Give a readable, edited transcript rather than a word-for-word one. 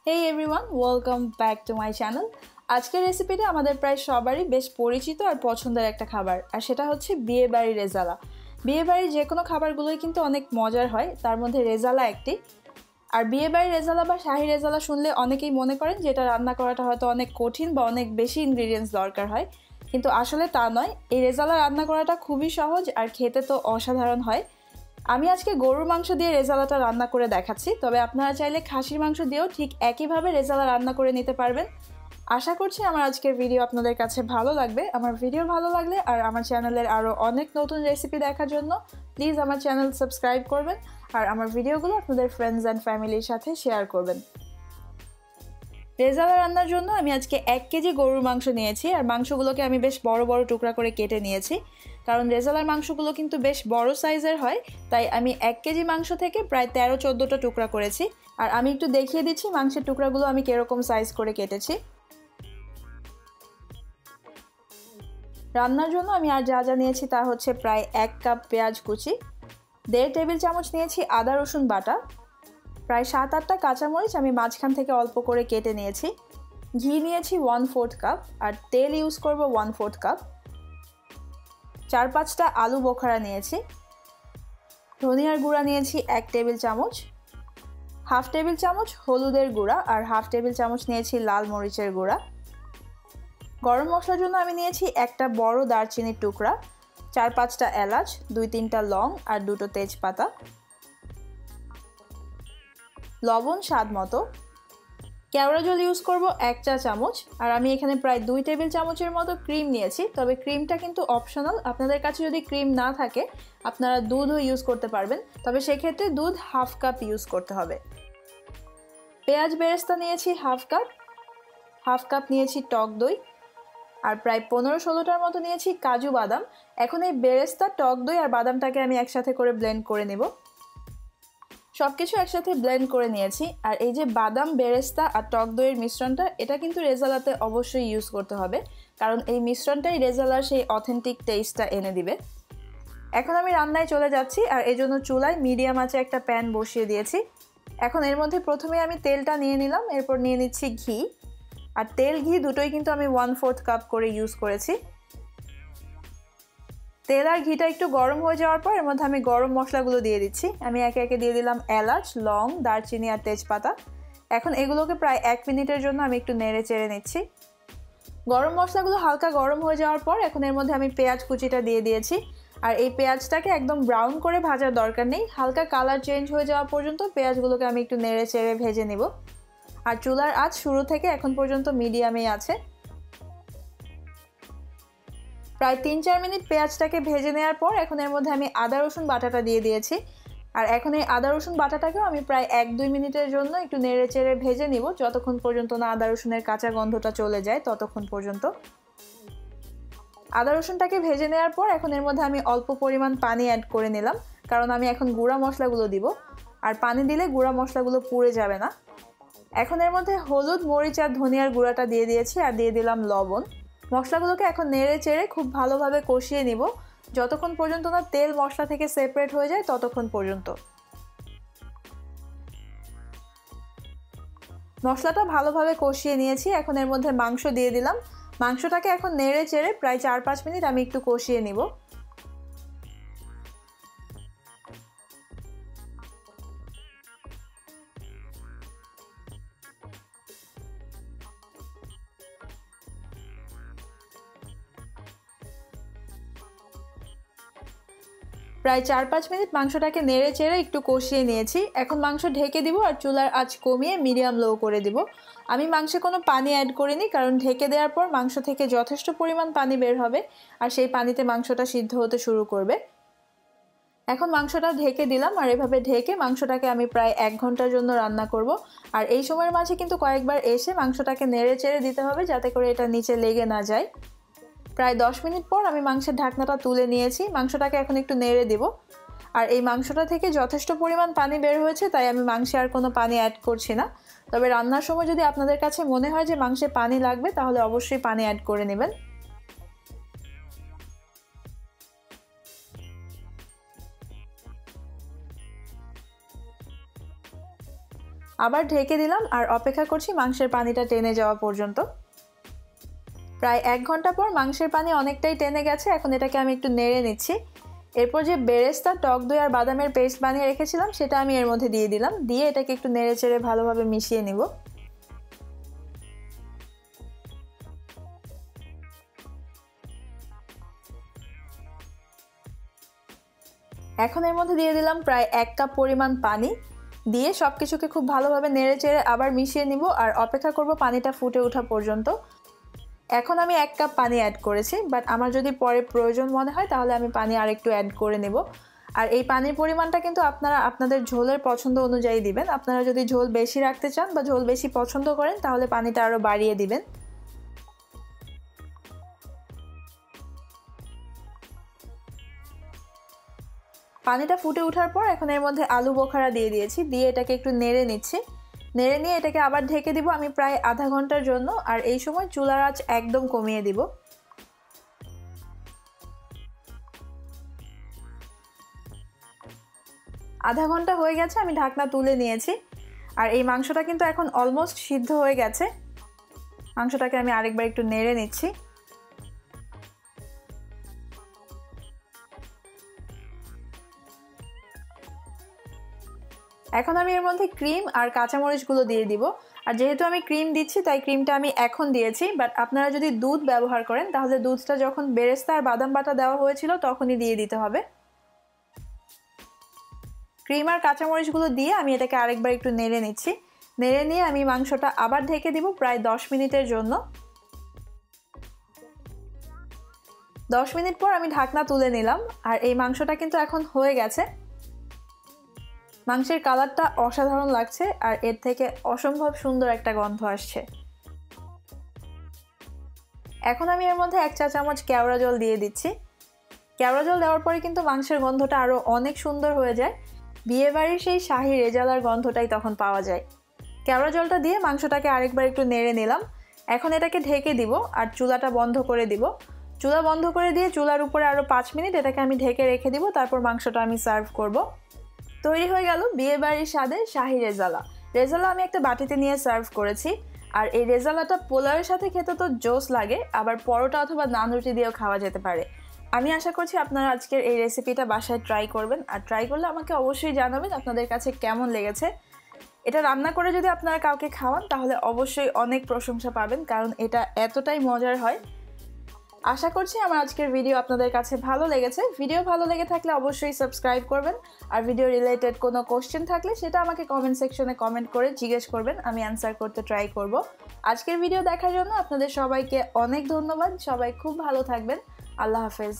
Hey everyone, welcome back to my channel. আজকের রেসিপিটা আমাদের প্রায় সবারই বেশ পরিচিত আর পছন্দের একটা খাবার, আর সেটা হচ্ছে বিয়েবাড়ির রেজালা। বিয়েবাড়ির যে কোনো খাবারগুলোই কিন্তু অনেক মজার হয়, তার মধ্যে রেজালা একটি। আর বিয়েবাড়ির রেজালা বা শাহী রেজালা শুনলে অনেকেই মনে করেন যে এটা রান্না করাটা হয়তো অনেক কঠিন বা অনেক বেশি ইনগ্রিডিয়েন্টস দরকার হয়, কিন্তু আসলে তা নয়। এই রেজালা রান্না করাটা খুবই সহজ আর খেতে তো অসাধারণ হয়। আমি আজকে গরুর মাংস দিয়ে রেজালাটা রান্না করে দেখাচ্ছি, তবে আপনারা চাইলে খাসির মাংস দিয়েও ঠিক একইভাবে রেজালা রান্না করে নিতে পারবেন। আশা করছি আমার আজকের ভিডিও আপনাদের কাছে ভালো লাগবে। আমার ভিডিও ভালো লাগলে আর আমার চ্যানেলের আরও অনেক নতুন রেসিপি দেখার জন্য প্লিজ আমার চ্যানেল সাবস্ক্রাইব করবেন আর আমার ভিডিওগুলো আপনাদের ফ্রেন্ডস অ্যান্ড ফ্যামিলির সাথে শেয়ার করবেন। রেজালা রান্নার জন্য আমি আজকে 1 কেজি গরুর মাংস নিয়েছি, আর মাংসগুলোকে আমি বেশ বড় বড় টুকরা করে কেটে নিয়েছি, কারণ রেজালার মাংসগুলো কিন্তু বেশ বড় সাইজের হয়। তাই আমি 1 কেজি মাংস থেকে প্রায় 13-14টা টুকরা করেছি। আর আমি একটু দেখিয়ে দিচ্ছি মাংসের টুকরাগুলো আমি কিরকম সাইজ করে কেটেছি। রান্নার জন্য আমি আর যা যা নিয়েছি তা হচ্ছে প্রায় 1 কাপ পেঁয়াজ কুচি, 1.5 টেবিল চামচ নিয়েছি আদা রসুন বাটা, প্রায় 7-8টা কাঁচামরিচ আমি মাঝখান থেকে অল্প করে কেটে নিয়েছি, ঘি নিয়েছি 1/4 কাপ, আর তেল ইউজ করব 1/4 কাপ, 4-5টা আলু বোখারা নিয়েছি, ধনিয়ার গুঁড়া নিয়েছি 1 টেবিল চামচ, 1/2 টেবিল চামচ হলুদের গুঁড়া, আর 1/2 টেবিল চামচ নিয়েছি লাল মরিচের গুঁড়া। গরম মশলার জন্য আমি নিয়েছি একটা বড় দারচিনির টুকরা, 4-5টা এলাচ, 2-3টা লং, আর 2টো তেজপাতা, লবণ স্বাদ মতো, কেওড়া জল ইউজ করব 1 চা চামচ, আর আমি এখানে প্রায় 2 টেবিল চামচের মতো ক্রিম নিয়েছি, তবে ক্রিমটা কিন্তু অপশনাল। আপনাদের কাছে যদি ক্রিম না থাকে আপনারা দুধও ইউজ করতে পারবেন, তবে সেক্ষেত্রে দুধ 1/2 কাপ ইউজ করতে হবে। পেঁয়াজ বেরেস্তা নিয়েছি 1/2 কাপ, 1/2 কাপ নিয়েছি টক দই, আর প্রায় 15-16টার মতো নিয়েছি কাজু বাদাম। এখন এই বেরেস্তা, টক দই আর বাদামটাকে আমি একসাথে করে ব্লেন্ড করে নেব। সব কিছু একসাথে ব্লেন্ড করে নিয়েছি, আর এই যে বাদাম, বেরেস্তা আর টক দইয়ের মিশ্রণটা, এটা কিন্তু রেজালাতে অবশ্যই ইউজ করতে হবে, কারণ এই মিশ্রণটাই রেজালার সেই অথেন্টিক টেস্টটা এনে দিবে। এখন আমি রান্নায় চলে যাচ্ছি, আর এই জন্য চুলায় মিডিয়াম আঁচে একটা প্যান বসিয়ে দিয়েছি। এখন এর মধ্যে প্রথমে আমি তেলটা নিয়ে নিলাম, এরপর নিয়ে নিচ্ছি ঘি, আর তেল ঘি দুটোই কিন্তু আমি 1/4 কাপ করে ইউজ করেছি। তেল আর ঘিটা একটু গরম হয়ে যাওয়ার পর এর মধ্যে আমি গরম মশলাগুলো দিয়ে দিচ্ছি। আমি একে একে দিয়ে দিলাম এলাচ, লং, দারচিনি আর তেজপাতা। এখন এগুলোকে প্রায় 1 মিনিটের জন্য আমি একটু নেড়ে চেড়ে নিচ্ছি। গরম মশলাগুলো হালকা গরম হয়ে যাওয়ার পর এখন এর মধ্যে আমি পেঁয়াজ কুচিটা দিয়ে দিয়েছি, আর এই পেঁয়াজটাকে একদম ব্রাউন করে ভাজার দরকার নেই, হালকা কালার চেঞ্জ হয়ে যাওয়া পর্যন্ত পেঁয়াজগুলোকে আমি একটু নেড়ে চেড়ে ভেজে নেব। আর চুলার আঁচ শুরু থেকে এখন পর্যন্ত মিডিয়ামেই আছে। প্রায় 3-4 মিনিট পেঁয়াজটাকে ভেজে নেওয়ার পর এখন এর মধ্যে আমি আদা রসুন বাটাটা দিয়ে দিয়েছি, আর এখন এই আদা রসুন বাটাটাকেও আমি প্রায় 1-2 মিনিটের জন্য একটু নেড়ে চেড়ে ভেজে নিব, যতক্ষণ পর্যন্ত না আদা রসুনের কাঁচা গন্ধটা চলে যায় ততক্ষণ পর্যন্ত। আদা রসুনটাকে ভেজে নেওয়ার পর এখন এর মধ্যে আমি অল্প পরিমাণ পানি অ্যাড করে নিলাম, কারণ আমি এখন গুঁড়া মশলাগুলো দিব, আর পানি দিলে গুঁড়া মশলাগুলো পুড়ে যাবে না। এখন এর মধ্যে হলুদ, মরিচ আর ধনিয়ার গুঁড়াটা দিয়ে দিয়েছি, আর দিয়ে দিলাম লবণ। মশলাগুলোকে এখন নেড়ে চেড়ে খুব ভালোভাবে কষিয়ে নিব, যতক্ষণ পর্যন্ত না তেল মশলা থেকে সেপারেট হয়ে যায় ততক্ষণ পর্যন্ত। মশলাটা ভালোভাবে কষিয়ে নিয়েছি, এখন এর মধ্যে মাংস দিয়ে দিলাম। মাংসটাকে এখন নেড়ে চেড়ে প্রায় 4-5 মিনিট আমি একটু কষিয়ে নিব। প্রায় 4-5 মিনিট মাংসটাকে নেড়ে চেড়ে একটু কষিয়ে নিয়েছি। এখন মাংস ঢেকে দিব, আর চুলার আঁচ কমিয়ে মিডিয়াম লো করে দিব। আমি মাংসে কোনো পানি অ্যাড করিনি, কারণ ঢেকে দেওয়ার পর মাংস থেকে যথেষ্ট পরিমাণ পানি বের হবে, আর সেই পানিতে মাংসটা সিদ্ধ হতে শুরু করবে। এখন মাংসটা ঢেকে দিলাম, আর এভাবে ঢেকে মাংসটাকে আমি প্রায় 1 ঘন্টার জন্য রান্না করব। আর এই সময়ের মাঝে কিন্তু কয়েকবার এসে মাংসটাকে নেড়ে চেড়ে দিতে হবে, যাতে করে এটা নিচে লেগে না যায়। প্রায় 10 মিনিট পর আমি মাংসের ঢাকনাটা তুলে নিয়েছি, মাংসটাকে এখন একটু নেড়ে দেব। আর এই মাংসটা থেকে যথেষ্ট পরিমাণ পানি বের হয়েছে, তাই আমি মাংসে আর কোনো পানি অ্যাড করছি না। তবে রান্নার সময় যদি আপনাদের কাছে মনে হয় যে মাংসে পানি লাগবে, তাহলে অবশ্যই পানি অ্যাড করে নেবেন। আবার ঢেকে দিলাম আর অপেক্ষা করছি মাংসের পানিটা টেনে যাওয়া পর্যন্ত। প্রায় 1 ঘন্টা পর মাংসের পানি অনেকটাই টেনে গেছে। এখন এটাকে আমি একটু নেড়ে নিচ্ছি। এরপর যে বেরেস্তা, টক দই আর বাদামের পেস্ট বানিয়ে রেখেছিলাম সেটা আমি এর মধ্যে দিয়ে দিলাম। দিয়ে এটাকে একটু নেড়ে চেড়ে ভালোভাবে মিশিয়ে নিব। এখন এর মধ্যে দিয়ে দিলাম প্রায় 1 কাপ পরিমাণ পানি। দিয়ে সব কিছুকে খুব ভালোভাবে নেড়ে চেড়ে আবার মিশিয়ে নিব আর অপেক্ষা করব পানিটা ফুটে ওঠা পর্যন্ত। এখন আমি 1 কাপ পানি অ্যাড করেছি, বাট আমার যদি পরে প্রয়োজন মনে হয় তাহলে আমি পানি আরেকটু অ্যাড করে নেব। আর এই পানির পরিমাণটা কিন্তু আপনারা আপনাদের ঝোলের পছন্দ অনুযায়ী দিবেন। আপনারা যদি ঝোল বেশি রাখতে চান বা ঝোল বেশি পছন্দ করেন তাহলে পানিটা আরও বাড়িয়ে দিবেন। পানিটা ফুটে ওঠার পর এখন এর মধ্যে আলু বোখারা দিয়ে দিয়েছি। দিয়ে এটাকে একটু নেড়ে নিচ্ছি। নেড়ে নিয়ে এটাকে আবার ঢেকে দিব আমি প্রায় আধা ঘন্টার জন্য। আর এই সময় চুলার আঁচ একদম কমিয়ে দিব। আধা ঘন্টা হয়ে গেছে, আমি ঢাকনা তুলে নিয়েছি। আর এই মাংসটা কিন্তু এখন অলমোস্ট সিদ্ধ হয়ে গেছে। মাংসটাকে আমি আরেকবার একটু নেড়ে নিচ্ছি। এখন আমি এর মধ্যে ক্রিম আর কাঁচামরিচগুলো দিয়ে দিব। আর যেহেতু আমি ক্রিম দিচ্ছি তাই ক্রিমটা আমি এখন দিয়েছি, বাট আপনারা যদি দুধ ব্যবহার করেন তাহলে দুধটা যখন বেরেস্তা আর বাদাম বাটা দেওয়া হয়েছিল তখনই দিয়ে দিতে হবে। ক্রিম আর কাঁচামরিচগুলো দিয়ে আমি এটাকে আরেকবার একটু নেড়ে নিচ্ছি। নেড়ে নিয়ে আমি মাংসটা আবার ঢেকে দিব প্রায় 10 মিনিটের জন্য। 10 মিনিট পর আমি ঢাকনা তুলে নিলাম। আর এই মাংসটা কিন্তু এখন হয়ে গেছে। মাংসের কালারটা অসাধারণ লাগছে আর এর থেকে অসম্ভব সুন্দর একটা গন্ধ আসছে। এখন আমি এর মধ্যে 1 চা চামচ কেওড়া জল দিয়ে দিচ্ছি। কেওড়া জল দেওয়ার পরে কিন্তু মাংসের গন্ধটা আরও অনেক সুন্দর হয়ে যায়। বিয়েবাড়ির সেই শাহি রেজালার গন্ধটাই তখন পাওয়া যায়। কেওড়া জলটা দিয়ে মাংসটাকে আরেকবার একটু নেড়ে নিলাম। এখন এটাকে ঢেকে দিব আর চুলাটা বন্ধ করে দিব। চুলা বন্ধ করে দিয়ে চুলার উপরে আরও 5 মিনিট এটাকে আমি ঢেকে রেখে দিব। তারপর মাংসটা আমি সার্ভ করব। তৈরি হয়ে গেল বিয়েবাড়ির স্বাদের শাহি রেজালা। রেজালা আমি একটা বাটিতে নিয়ে সার্ভ করেছি। আর এই রেজালাটা পোলাওয়ের সাথে খেতে তো জোস লাগে, আবার পরোটা অথবা নান রুটি দিয়েও খাওয়া যেতে পারে। আমি আশা করছি আপনারা আজকের এই রেসিপিটা বাসায় ট্রাই করবেন। আর ট্রাই করলে আমাকে অবশ্যই জানাবেন আপনাদের কাছে কেমন লেগেছে। এটা রান্না করে যদি আপনারা কাউকে খাওয়ান তাহলে অবশ্যই অনেক প্রশংসা পাবেন, কারণ এটা এতটাই মজার হয়। আশা করছি আমার আজকের ভিডিও আপনাদের কাছে ভালো লেগেছে। ভিডিও ভালো লেগে থাকলে অবশ্যই সাবস্ক্রাইব করবেন। আর ভিডিও রিলেটেড কোনো কোশ্চেন থাকলে সেটা আমাকে কমেন্ট সেকশনে কমেন্ট করে জিজ্ঞেস করবেন, আমি অ্যান্সার করতে ট্রাই করব। আজকের ভিডিও দেখার জন্য আপনাদের সবাইকে অনেক ধন্যবাদ। সবাই খুব ভালো থাকবেন। আল্লাহ হাফেজ।